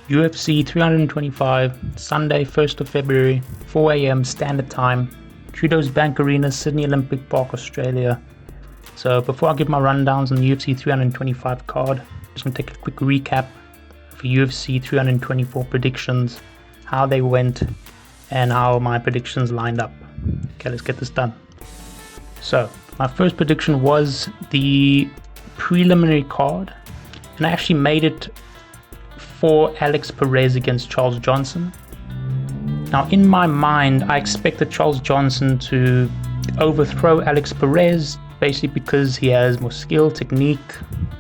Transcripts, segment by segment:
UFC 325, Sunday 1st of February, 4 a.m. Standard Time, Trudeau's Bank Arena, Sydney Olympic Park, Australia. So before I give my rundowns on the UFC 325 card, just going to take a quick recap for UFC 324 predictions, how they went, and how my predictions lined up. Okay, let's get this done. So my first prediction was the preliminary card, and I actually made it for Alex Perez against Charles Johnson. Now in my mind, I expected Charles Johnson to overthrow Alex Perez, basically because he has more skill, technique,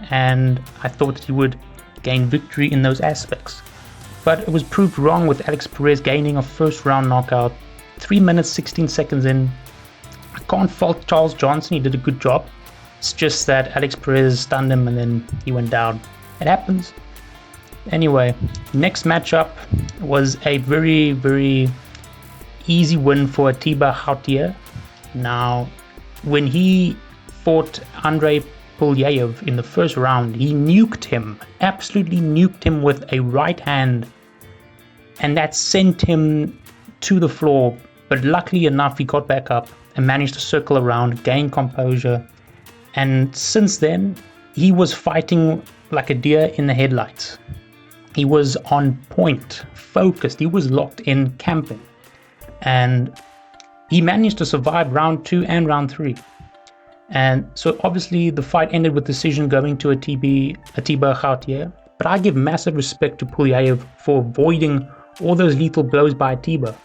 and I thought that he would gain victory in those aspects. But it was proved wrong with Alex Perez gaining a first round knockout 3 minutes 16 seconds in. I can't fault Charles Johnson, he did a good job. It's just that Alex Perez stunned him and then he went down. It happens. Anyway, next matchup was a very, very easy win for Atiba Houtia. Now, when he fought Andrei Pulyaev in the first round, he nuked him, absolutely nuked him with a right hand, and that sent him to the floor. But luckily enough, he got back up and managed to circle around, gain composure, and since then, he was fighting like a deer in the headlights. He was on point, focused, he was locked in, camping, and he managed to survive round 2 and round 3. And so obviously the fight ended with decision going to Atiba Houtia, but I give massive respect to Pulyaev for avoiding all those lethal blows by Atiba.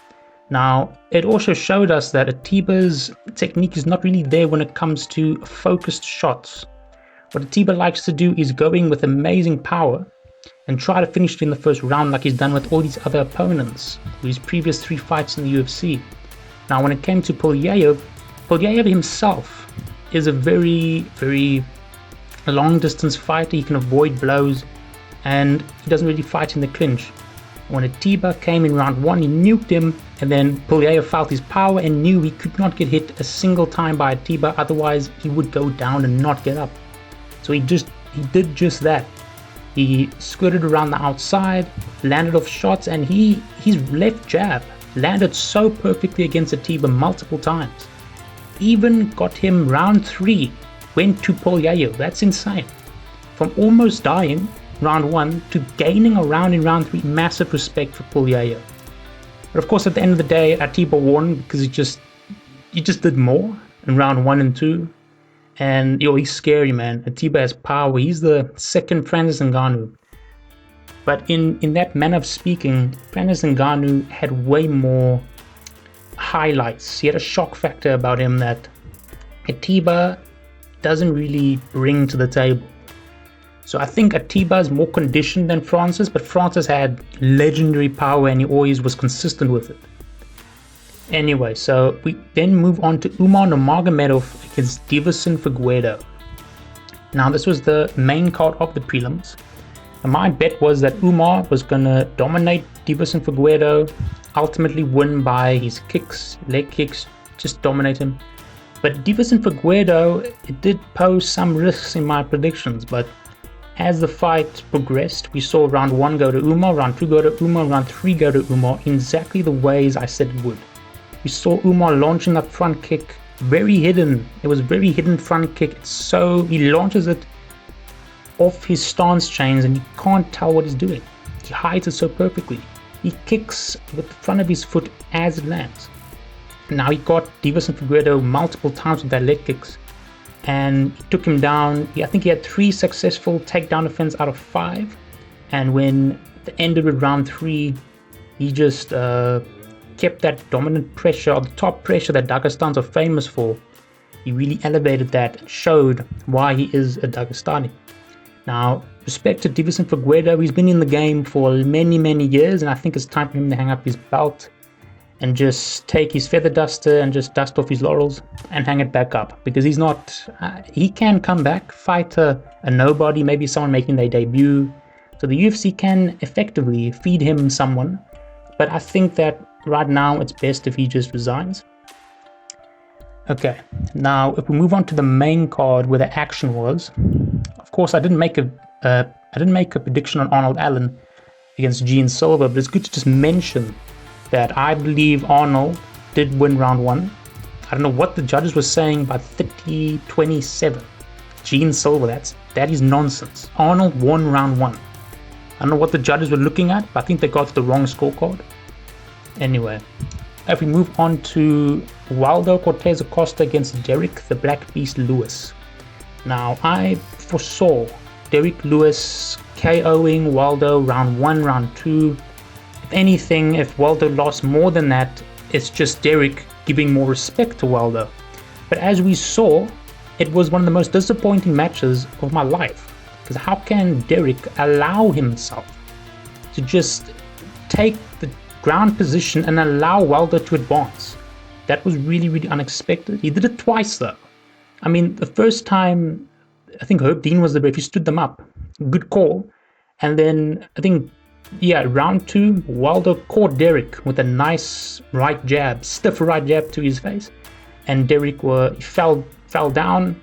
Now, it also showed us that Atiba's technique is not really there when it comes to focused shots. What Atiba likes to do is go in with amazing power and try to finish it in the first round like he's done with all these other opponents, his previous 3 fights in the UFC. Now when it came to Pulyaev himself is a very, very long distance fighter. He can avoid blows and he doesn't really fight in the clinch. When Atiba came in round 1, he nuked him, and then Pulyaev felt his power and knew he could not get hit a single time by Atiba, otherwise he would go down and not get up. So he did just that. He skirted around the outside, landed off shots, and his left jab landed so perfectly against Atiba multiple times. Even got him round 3, went to Pulyaev. That's insane. From almost dying round 1 to gaining a round in round 3, massive respect for Pulyaev. But of course at the end of the day, Atiba won because he just did more in round 1 and 2. And he's scary, man. Atiba has power. He's the second Francis Ngannou. But in that manner of speaking, Francis Ngannou had way more highlights. He had a shock factor about him that Atiba doesn't really bring to the table. So I think Atiba is more conditioned than Francis, but Francis had legendary power and he always was consistent with it. Anyway, so we then move on to Umar Nurmagomedov against Deiveson Figueiredo. Now this was the main card of the prelims. And my bet was that Umar was going to dominate Deiveson Figueiredo, ultimately win by his kicks, leg kicks, just dominate him. But Deiveson Figueiredo, it did pose some risks in my predictions, but as the fight progressed, we saw round 1 go to Umar, round 2 go to Umar, round 3 go to Umar, in exactly the ways I said it would. We saw Umar launching that front kick, very hidden. It was very hidden front kick. So he launches it off his stance chains and you can't tell what he's doing. He hides it so perfectly. He kicks with the front of his foot as it lands. Now he got Deiveson Figueiredo multiple times with that leg kicks and he took him down. I think he had 3 successful takedown defense out of 5. And when it ended with round 3, he just kept that dominant pressure, or the top pressure that Dagestans are famous for. He really elevated that and showed why he is a Dagestani. Now, respect to Deiveson Figueiredo, he's been in the game for many, many years, and I think it's time for him to hang up his belt and just take his feather duster and just dust off his laurels and hang it back up, because he's not, he can come back, fight a nobody, maybe someone making their debut. So the UFC can effectively feed him someone, but I think that right now it's best if he just resigns. Okay, now if we move on to the main card where the action was, of course I didn't make a prediction on Arnold Allen, against Gene Silver, but it's good to just mention that I believe Arnold did win round 1. I don't know what the judges were saying, but 30-27. Gene Silver, that is nonsense. Arnold won round 1. I don't know what the judges were looking at, but I think they got the wrong scorecard. Anyway, if we move on to Waldo Cortez Acosta against Derek the Black Beast Lewis. Now, I foresaw Derek Lewis KOing Waldo round 1, round 2. If anything, if Waldo lost more than that, it's just Derek giving more respect to Waldo. But as we saw, it was one of the most disappointing matches of my life. Because how can Derek allow himself to just take the ground position and allow Waldo to advance? That was really, really unexpected. He did it twice though. I mean, the first time, I think Herb Dean was the ref, he stood them up. Good call. And then, I think, round 2, Waldo caught Derek with a nice right jab, stiff right jab to his face. And Derek he fell down,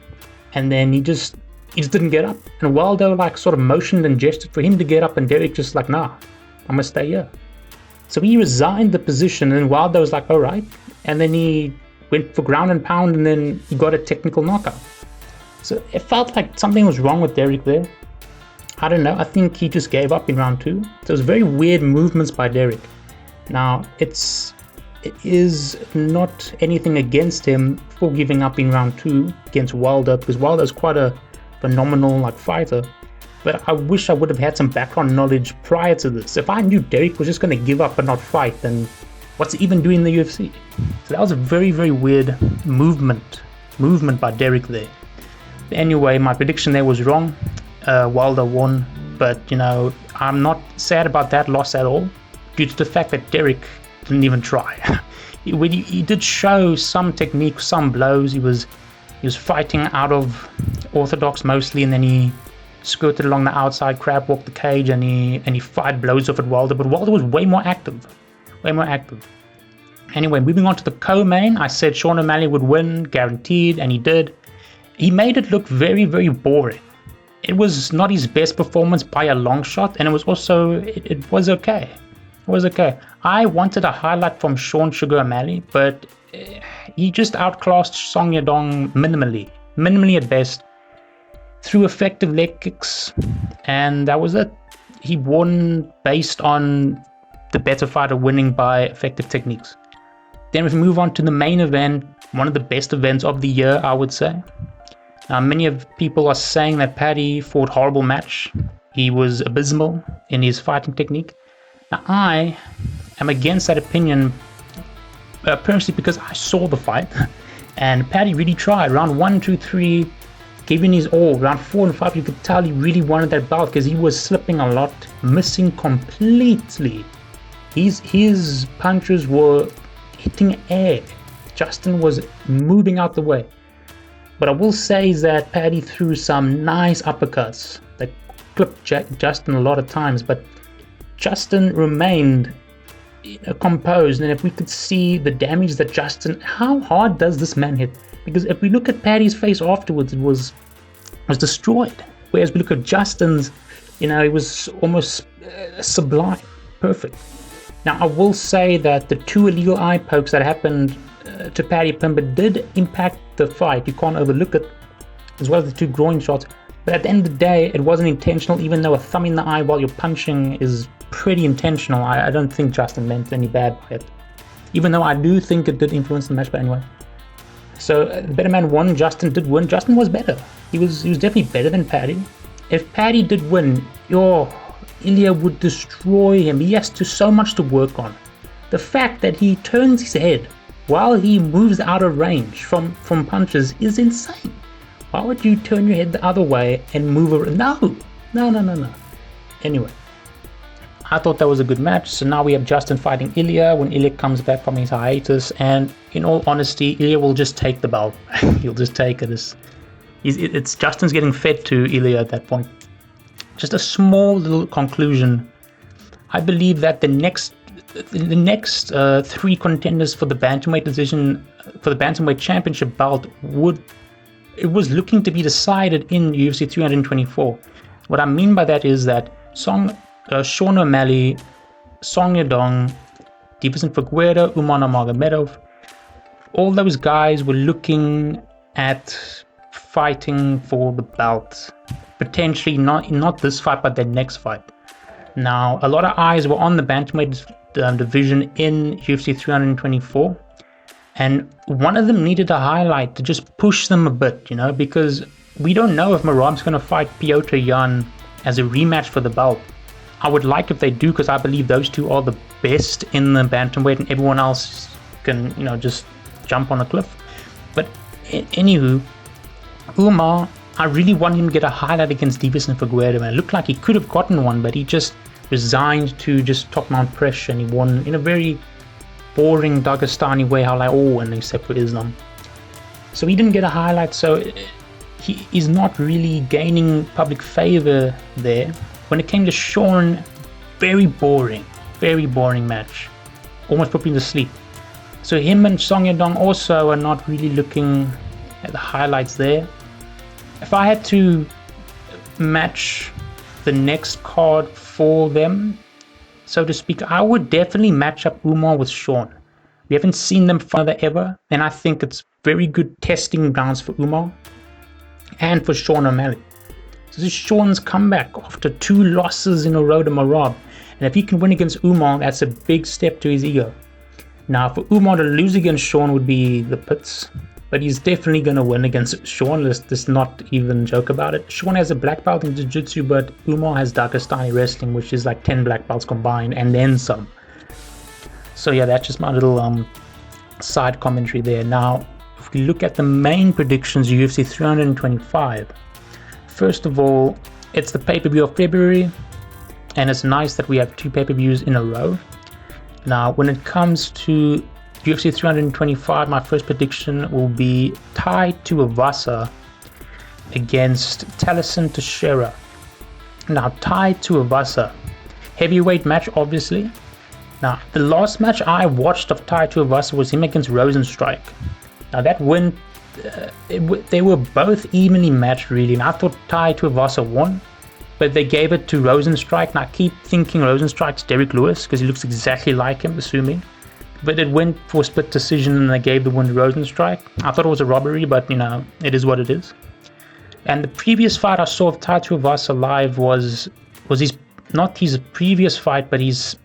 and then he just didn't get up. And Waldo sort of motioned and gestured for him to get up, and Derek just nah, I'm gonna stay here. So he resigned the position, and Waldo was all right. And then he went for ground and pound, and then he got a technical knockout. So it felt like something was wrong with Derek there. I don't know, I think he just gave up in round 2. So it was very weird movements by Derek. Now, it is not anything against him for giving up in round 2 against Waldo, because Waldo's quite a phenomenal fighter. But I wish I would have had some background knowledge prior to this. If I knew Derek was just going to give up and not fight, then what's he even doing in the UFC? So that was a very, very weird movement by Derek there. But anyway, my prediction there was wrong. Waldo won, but I'm not sad about that loss at all, due to the fact that Derek didn't even try. He did show some technique, some blows. He was fighting out of orthodox mostly, and then he skirted along the outside, crab walked the cage, and he fired blows off at Waldo. But Waldo was way more active. Anyway, moving on to the co-main, I said Sean O'Malley would win, guaranteed, and he did. He made it look very, very boring. It was not his best performance by a long shot, and it was okay. It was okay. I wanted a highlight from Sean Sugar O'Malley, but he just outclassed Song Yadong minimally at best, through effective leg kicks, and that was it. He won based on the better fighter winning by effective techniques. Then if we move on to the main event, one of the best events of the year, I would say. Now, many of people are saying that Paddy fought a horrible match. He was abysmal in his fighting technique. Now, I am against that opinion, personally, because I saw the fight, and Paddy really tried. Round 1, 2, 3, giving his all. Round 4 and 5, you could tell he really wanted that belt, because he was slipping a lot, missing completely. His punches were hitting air. Justin was moving out the way. But I will say that Paddy threw some nice uppercuts that clipped Justin a lot of times, but Justin remained composed. And if we could see the damage that Justin, how hard does this man hit? Because if we look at Paddy's face afterwards, it was destroyed. Whereas we look at Justin's, it was almost sublime, perfect. Now I will say that the 2 illegal eye pokes that happened to Paddy Pimblett did impact the fight. You can't overlook it, as well as the 2 groin shots. But at the end of the day, it wasn't intentional, even though a thumb in the eye while you're punching is pretty intentional. I don't think Justin meant any bad by it, even though I do think it did influence the match. But anyway, so the better man won. Justin did win. Justin was better. He was definitely better than Paddy. If Paddy did win, Ilya would destroy him. He has so much to work on. The fact that he turns his head while he moves out of range from punches is insane. Why would you turn your head the other way and move around? No. Anyway, I thought that was a good match. So now we have Justin fighting Ilya when Ilya comes back from his hiatus. And in all honesty, Ilya will just take the belt. He'll just take it. It's Justin's getting fed to Ilya at that point. Just a small little conclusion. I believe that the next 3 contenders for the bantamweight division, for the bantamweight championship belt, was looking to be decided in UFC 324. What I mean by that is that Song Sean O'Malley, Song Yadong, Davison Figueiredo, Umar Nurmagomedov, all those guys were looking at fighting for the belt. Potentially not this fight, but their next fight. Now, a lot of eyes were on the bantamweight division in UFC 324, and one of them needed a highlight to just push them a bit, because we don't know if Merab's going to fight Piotr Jan as a rematch for the belt. I would like if they do, because I believe those two are the best in the bantamweight, and everyone else can, just jump on a cliff. But anywho, Umar, I really wanted him to get a highlight against Davison Figueiredo, and it looked like he could have gotten one, but he just resigned to just top mount pressure, and he won in a very boring Dagestani way, how like all win except for Islam. So he didn't get a highlight, so he is not really gaining public favor there. When it came to Sean, very boring match. Almost put me to sleep. So him and Song Yadong also are not really looking at the highlights there. If I had to match the next card for them, so to speak, I would definitely match up Umar with Sean. We haven't seen them further ever, and I think it's very good testing grounds for Umar and for Sean O'Malley. So this is Sean's comeback after 2 losses in a row to Merab, and if he can win against Umar, that's a big step to his ego. Now, for Umar to lose against Sean would be the pits, but he's definitely going to win against Sean. Let's not even joke about it. Sean has a black belt in Jiu-Jitsu, but Umar has Dagestani wrestling, which is like 10 black belts combined and then some. So yeah, that's just my little side commentary there. Now, if we look at the main predictions, UFC 325. First of all, it's the pay-per-view of February, and it's nice that we have 2 pay-per-views in a row. Now, when it comes to UFC 325, my first prediction will be Tai Tuivasa against Taliesin Teixeira. Now, Tai Tuivasa, heavyweight match, obviously. Now, the last match I watched of Tai Tuivasa was him against Rosenstrike. Now, that win, they were both evenly matched, really, and I thought Tai Tuivasa won, but they gave it to Rosenstrike, and I keep thinking Rosenstrike's Derek Lewis, because he looks exactly like him, assuming. But it went for a split decision, and they gave the win to Rosenstrike. I thought it was a robbery, but, it is what it is. And the previous fight I saw of Tai Tuivasa live was not his previous fight, but his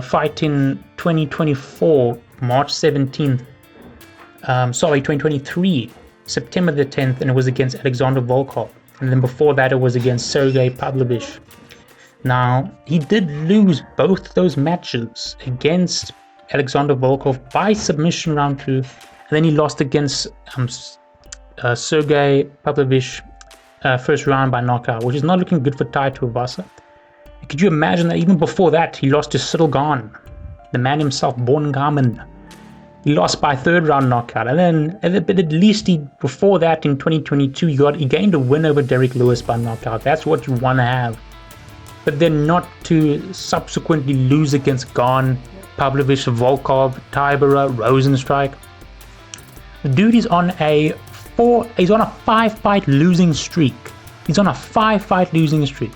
fight in 2024, March 17th. 2023, September the 10th, and it was against Alexander Volkov. And then before that, it was against Sergey Pavlovich. Now, he did lose both those matches against Alexander Volkov by submission round 2, and then he lost against Sergey Pavlovich first round by knockout, which is not looking good for Tai Tuivasa. Could you imagine that even before that, he lost to Cyril Gahn, the man himself, Born Garmin. He lost by 3rd round knockout, but at least before that in 2022, he gained a win over Derek Lewis by knockout. That's what you want to have. But then not to subsequently lose against Gahn, Pavlovich, Volkov, Tybura, Rosenstrike. The dude is on a 5-fight losing streak. He's on a 5-fight losing streak.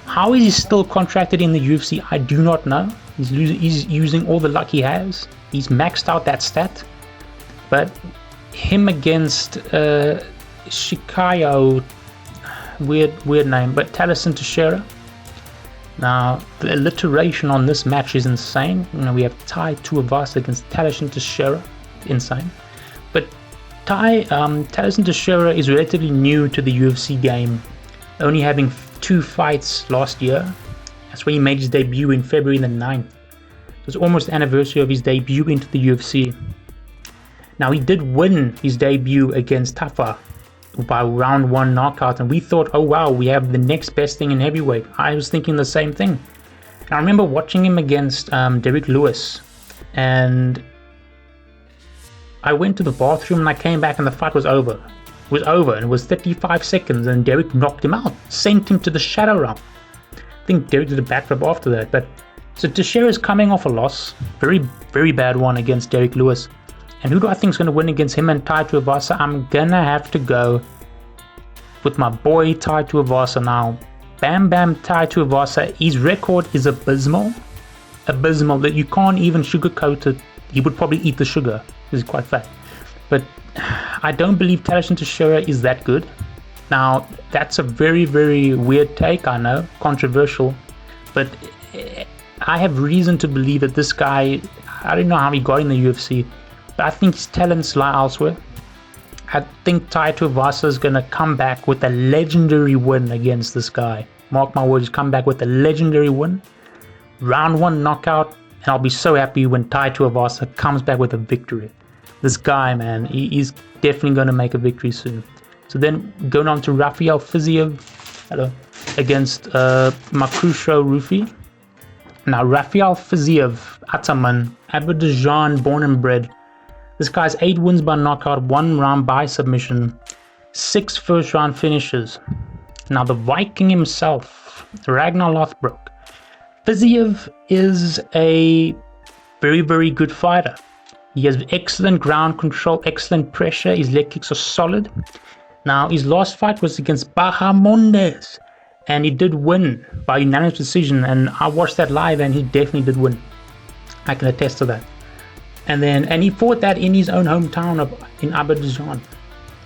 How is he still contracted in the UFC? I do not know. He's using all the luck he has. He's maxed out that stat. But him against Shikayo, weird name, but Taliesin Teixeira. Now, the alliteration on this match is insane. We have Tai Tuivasa against Taliesin Teixeira. Insane. But Taliesin Teixeira is relatively new to the UFC game, only having 2 fights last year. That's when he made his debut in February the 9th. It was almost the anniversary of his debut into the UFC. Now, he did win his debut against Tafa by round 1 knockout, and we thought, oh wow, we have the next best thing in heavyweight. I was thinking the same thing. And I remember watching him against Derek Lewis, and I went to the bathroom and I came back and the fight was over. It was over, and it was 35 seconds, and Derek knocked him out, sent him to the shadow realm. I think Derek did a backflip after that, but so Teixeira is coming off a loss, very, very bad one against Derek Lewis. And who do I think is going to win against him and Tai Tuivasa? I'm gonna have to go with my boy Tai Tuivasa now. Bam Bam Tai Tuivasa, his record is abysmal, that you can't even sugarcoat it. He would probably eat the sugar because he's quite fat. But I don't believe Taishin Teixeira is that good. Now, that's a very, very weird take, I know, controversial, but I have reason to believe that this guy, I don't know how he got in the UFC, but I think his talents lie elsewhere. I think Tai Tuivasa is going to come back with a legendary win against this guy. Mark my words, come back with a legendary win. Round 1 knockout, and I'll be so happy when Tai Tuivasa comes back with a victory. This guy, man, he's definitely going to make a victory soon. So then going on to Rafael Fiziev against Makrusho Rufi. Now, Rafael Fiziev, Ataman, Azerbaijan born and bred. This guy's 8 wins by knockout, 1 round by submission, 6 first round finishes. Now, the Viking himself, Ragnar Lothbrok. Fiziev is a very, very good fighter. He has excellent ground control, excellent pressure. His leg kicks are solid. Now, his last fight was against Bahamondes, and he did win by unanimous decision, and I watched that live, and he definitely did win. I can attest to that. And he fought that in his own hometown in Azerbaijan.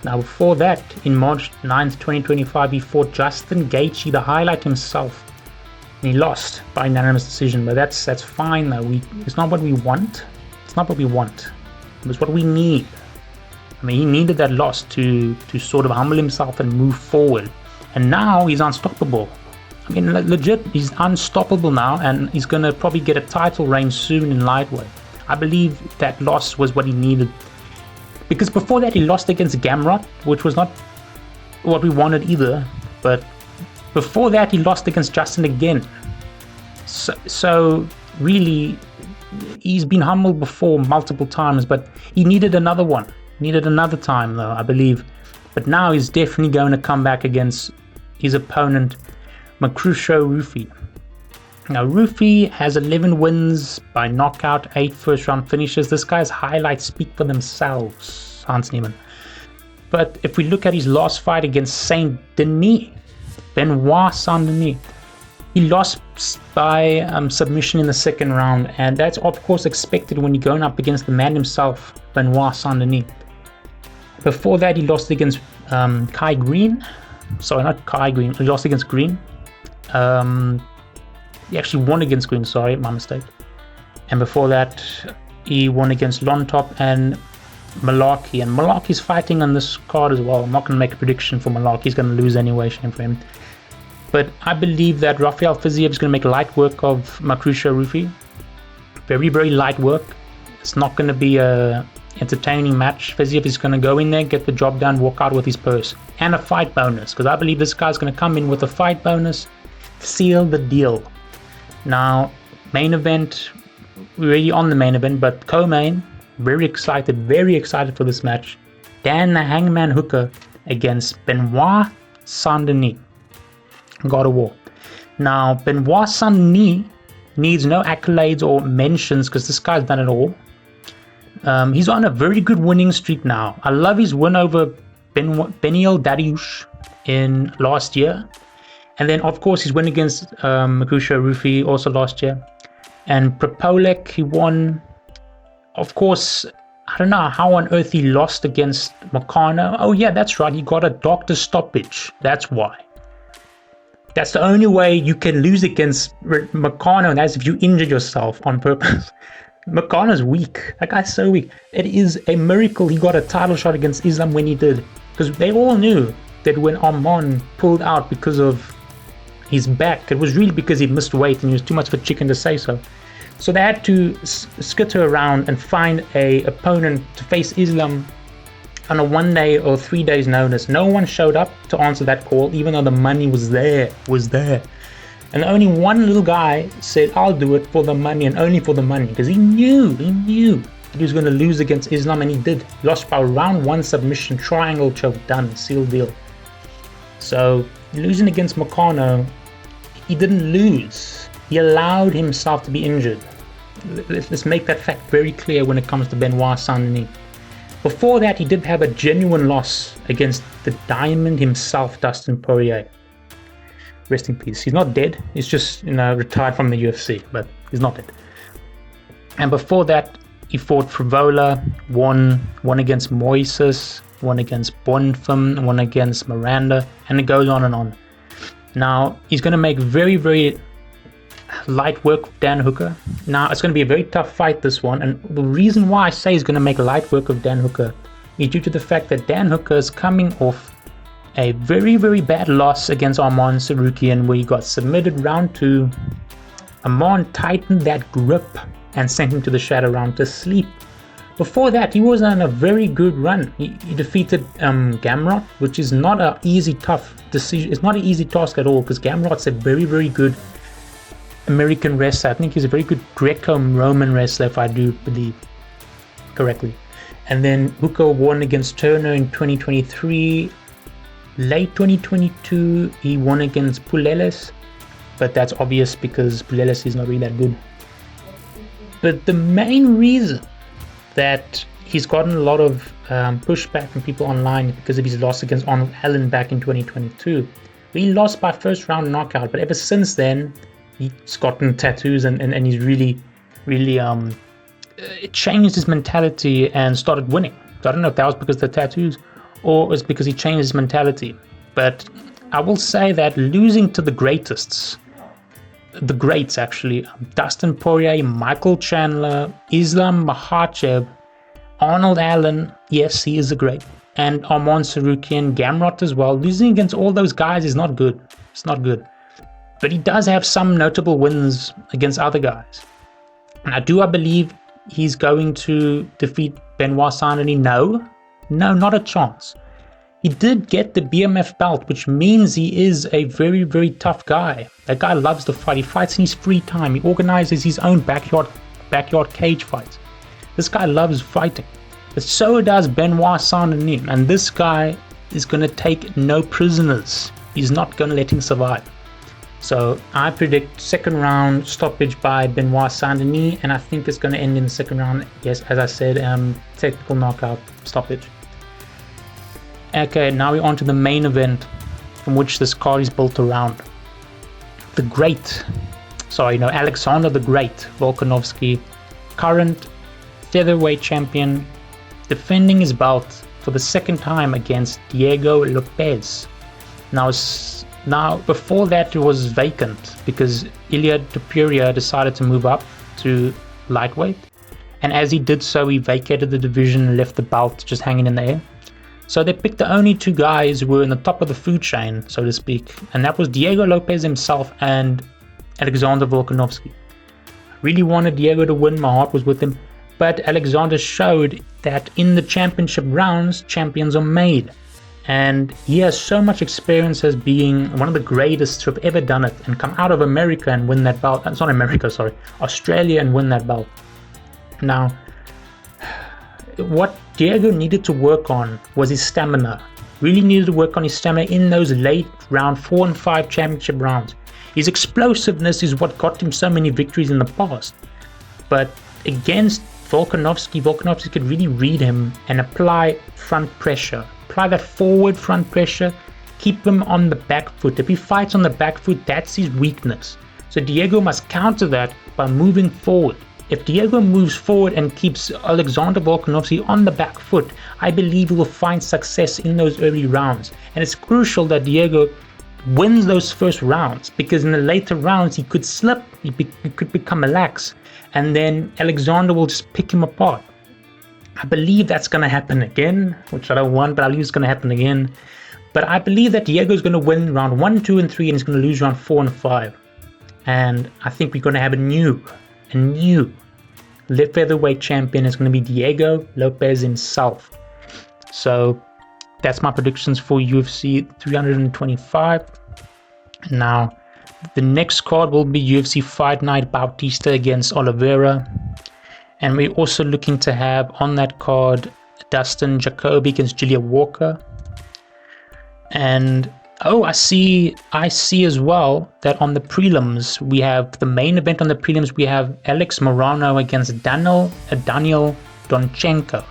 Now, before that, in March 9th, 2025, he fought Justin Gaethje, the highlight himself, and he lost by unanimous decision. But that's fine, though. It's not what we want. It's not what we want. It's what we need. I mean, he needed that loss to sort of humble himself and move forward. And now he's unstoppable. I mean, legit, he's unstoppable now, and he's going to probably get a title reign soon in lightweight. I believe that loss was what he needed. Because before that, he lost against Gamrot, which was not what we wanted either. But before that, he lost against Justin again. So really, he's been humbled before multiple times, but he needed another one. Needed another time, though, I believe. But now he's definitely going to come back against his opponent, Makrusho Rufi. Now, Rufi has 11 wins by knockout, 8 first-round finishes. This guy's highlights speak for themselves, Hans Niemann. But if we look at his last fight against Saint-Denis, Benoit Saint-Denis, he lost by submission in the second round, and that's of course expected when you're going up against the man himself, Benoit Saint-Denis. Before that, he lost against Kai Green. Sorry, not Kai Green. He lost against Green. He actually won against Green, sorry, my mistake. And before that, he won against Lontop and Malarkey. And Malarkey's fighting on this card as well. I'm not going to make a prediction for Malarkey. He's going to lose anyway, shame for him. But I believe that Rafael Fiziev is going to make light work of Makrusho Rufi. Very, very light work. It's not going to be a entertaining match. Fiziev is going to go in there, get the job done, walk out with his purse. And a fight bonus, because I believe this guy's going to come in with a fight bonus, seal the deal. Now, main event, we're already on the main event, but co-main, very excited for this match. Dan the Hangman Hooker against Benoit Saint-Denis. God of War. Now, Benoit Saint-Denis needs no accolades or mentions because this guy's done it all. He's on a very good winning streak now. I love his win over Beneil Dariush in last year. And then, of course, his win against Makrusho Rufi also last year. And Propolek, he won. Of course, I don't know how on earth he lost against Meccano. Oh, yeah, that's right. He got a doctor's stoppage. That's why. That's the only way you can lose against Meccano, and that's if you injured yourself on purpose. Meccano's weak. That guy's so weak. It is a miracle he got a title shot against Islam when he did. Because they all knew that when Arman pulled out because of his back, it was really because he missed weight and he was too much of a chicken to say so. So they had to skitter around and find a opponent to face Islam on a 1 day or 3 days notice. No one showed up to answer that call, even though the money was there. And only one little guy said, I'll do it for the money and only for the money. Because he knew that he was going to lose against Islam, and he did. He lost by round 1 submission, triangle choke, done, sealed deal. So losing against Meccano, he didn't lose. He allowed himself to be injured. Let's make that fact very clear when it comes to Benoit Saint-Denis. Before that, he did have a genuine loss against the Diamond himself, Dustin Poirier. rest in peace. He's not dead. He's just, retired from the UFC, but he's not dead. And before that, he fought Frivola, won against Moises, won against Bonfim, won against Miranda, and it goes on and on. Now, he's going to make very, very light work of Dan Hooker. Now, it's going to be a very tough fight, this one, and the reason why I say he's going to make light work of Dan Hooker is due to the fact that Dan Hooker is coming off a very, very bad loss against Arman Tsarukyan, where he got submitted round 2. Arman tightened that grip and sent him to the shadow round to sleep. Before that, he was on a very good run. He defeated Gamrot, which is not an easy, tough decision. It's not an easy task at all, because Gamrot's a very, very good American wrestler. I think he's a very good Greco-Roman wrestler, if I do believe correctly. And then Hooker won against Turner in 2023. Late 2022, he won against Puleles, but that's obvious because Puleles is not really that good. But the main reason that he's gotten a lot of pushback from people online because of his loss against Arnold Allen back in 2022. He lost by first round knockout, but ever since then, he's gotten tattoos and he's really it changed his mentality and started winning. So I don't know if that was because of the tattoos or it was because he changed his mentality. But I will say that losing to the greats actually, Dustin Poirier, Michael Chandler, Islam Makhachev, Arnold Allen, yes, he is a great, and Arman Tsarukyan, Gamrot as well. Losing against all those guys is not good. It's not good. But he does have some notable wins against other guys. Now, I believe he's going to defeat Benoit Saint-Denis? No, not a chance. He did get the BMF belt, which means he is a very, very tough guy. That guy loves to fight. He fights in his free time. He organizes his own backyard cage fights. This guy loves fighting. But so does Benoit Saint-Denis. And this guy is going to take no prisoners. He's not going to let him survive. So I predict second round stoppage by Benoit Saint-Denis, and I think it's going to end in the second round. Yes, as I said, technical knockout stoppage. Okay, now we're on to the main event from which this card is built around. Alexander the Great Volkanovski, current featherweight champion, defending his belt for the second time against Diego Lopez. Now, before that, it was vacant because Ilya Topuria decided to move up to lightweight. And as he did so, he vacated the division and left the belt just hanging in the air. So they picked the only two guys who were in the top of the food chain, so to speak. And that was Diego Lopez himself and Alexander Volkanovski. I really wanted Diego to win. My heart was with him. But Alexander showed that in the championship rounds, champions are made. And he has so much experience as being one of the greatest to have ever done it and come out of America and win that belt. It's not America, sorry. Australia and win that belt. Now, what Diego needed to work on was his stamina. Really needed to work on his stamina in those late round 4 and 5 championship rounds. His explosiveness is what got him so many victories in the past. But against Volkanovski could really read him and apply front pressure. Apply that forward front pressure, keep him on the back foot. If he fights on the back foot, that's his weakness. So Diego must counter that by moving forward. If Diego moves forward and keeps Alexander Volkanovski on the back foot, I believe he will find success in those early rounds. And it's crucial that Diego wins those first rounds, because in the later rounds he could slip, he could become lax, and then Alexander will just pick him apart. I believe that's going to happen again, which I don't want, but I believe it's going to happen again. But I believe that Diego is going to win round 1, 2, and 3, and he's going to lose round 4 and 5. And I think we're going to have a new featherweight champion. Is going to be Diego Lopez himself. So that's my predictions for UFC 325. Now, the next card will be UFC Fight Night Bautista against Oliveira. And we're also looking to have on that card Dustin Jacoby against Julia Walker. And I see as well that on the prelims, we have the main event on the prelims, we have Alex Morano against Daniel Donchenko.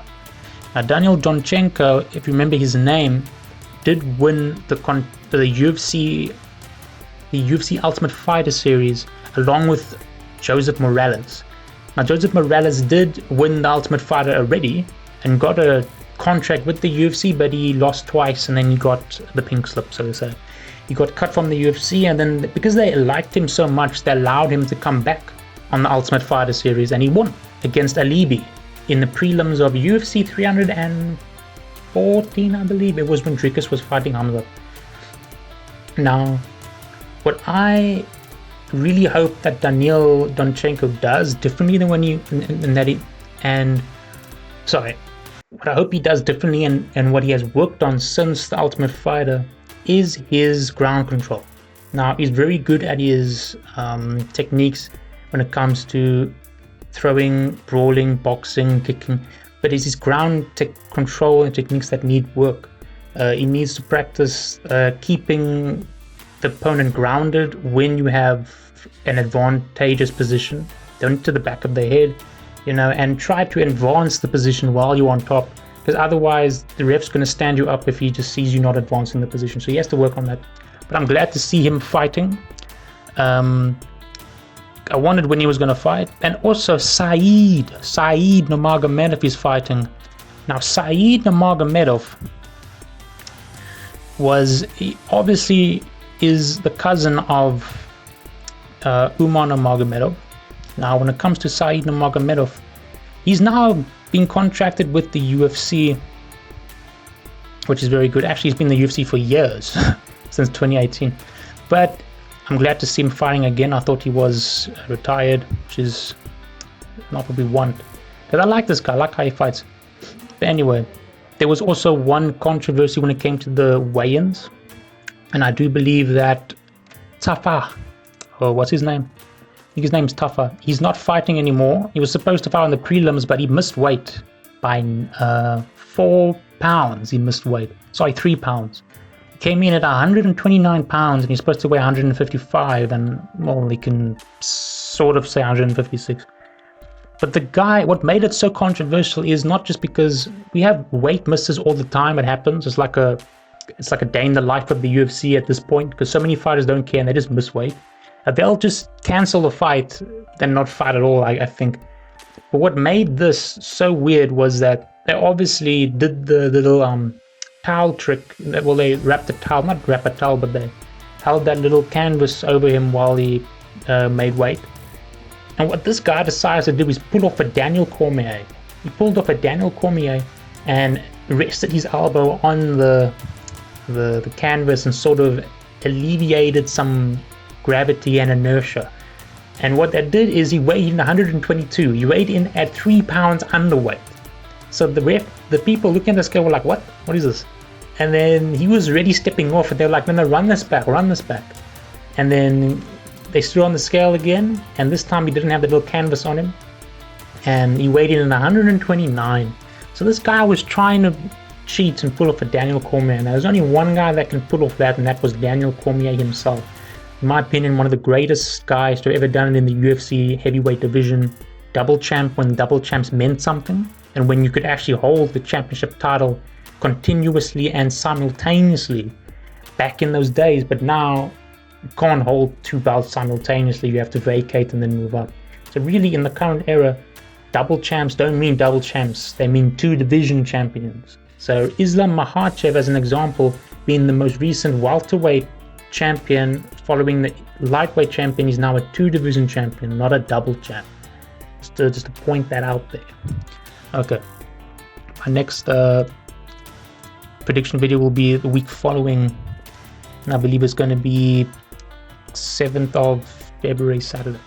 Now, Daniel Donchenko, if you remember his name, did win the UFC the UFC Ultimate Fighter series along with Joseph Morales. Now, Joseph Morales did win the Ultimate Fighter already and got a contract with the UFC, but he lost twice and then he got the pink slip, so to say. He got cut from the UFC, and then because they liked him so much, they allowed him to come back on the Ultimate Fighter series, and he won against Alibi in the prelims of UFC 314, I believe. It was when Dricus was fighting Hamza. Now, what I really hope that Daniil Donchenko does differently than when what I hope he does differently and what he has worked on since the Ultimate Fighter is his ground control. Now, he's very good at his techniques when it comes to throwing, brawling, boxing, kicking, but it's his ground control and techniques that need work. He needs to practice keeping the opponent grounded when you have an advantageous position. Don't to the back of their head, and try to advance the position while you're on top, because otherwise the ref's going to stand you up if he just sees you not advancing the position. So he has to work on that. But I'm glad to see him fighting. I wondered when he was going to fight. And also Saeed Nurmagomedov is fighting. Now, Saeed Nurmagomedov obviously is the cousin of Umar Nurmagomedov. Now, when it comes to Saeed Nurmagomedov, he's now been contracted with the UFC, which is very good. Actually, he's been in the UFC for years, since 2018. But I'm glad to see him fighting again. I thought he was retired, which is not what we want. Because I like this guy, I like how he fights. But anyway, there was also one controversy when it came to the weigh-ins. And I do believe that Tafa, or what's his name? I think his name's Tafa. He's not fighting anymore. He was supposed to fight in the prelims, but he missed weight by 4 pounds. He missed weight. Sorry, 3 pounds. He came in at 129 pounds, and he's supposed to weigh 155, and well, he can sort of say 156. But the guy, what made it so controversial is not just because we have weight misses all the time. It happens. It's like a day in the life of the UFC at this point, because so many fighters don't care and they just miss weight. They'll just cancel the fight and not fight at all, I think. But what made this so weird was that they obviously did the little towel trick. Well, they wrapped the towel, not wrap a towel, but they held that little canvas over him while he made weight. And what this guy decided to do is pull off a Daniel Cormier. He pulled off a Daniel Cormier and rested his elbow on the canvas and sort of alleviated some gravity and inertia. And what that did is he weighed in 122. He weighed in at 3 pounds underweight. So the people looking at the scale were like, what is this? And then he was already stepping off, and they were like, no, run this back. And then they threw on the scale again, and this time he didn't have the little canvas on him, and he weighed in at 129. So this guy was trying to cheat and pull off a Daniel Cormier. Now, there's only one guy that can pull off that, and that was Daniel Cormier himself. In my opinion, one of the greatest guys to have ever done it in the UFC heavyweight division. Double champ when double champs meant something, and when you could actually hold the championship title continuously and simultaneously back in those days. But now you can't hold 2 belts simultaneously. You have to vacate and then move up. So really, in the current era, double champs don't mean double champs. They mean 2 division champions. So Islam Makhachev, as an example, being the most recent welterweight champion, following the lightweight champion, is now a 2 division champion, not a double champ. Just to point that out there. Okay, my next prediction video will be the week following, and I believe it's going to be 7th of February, Saturday.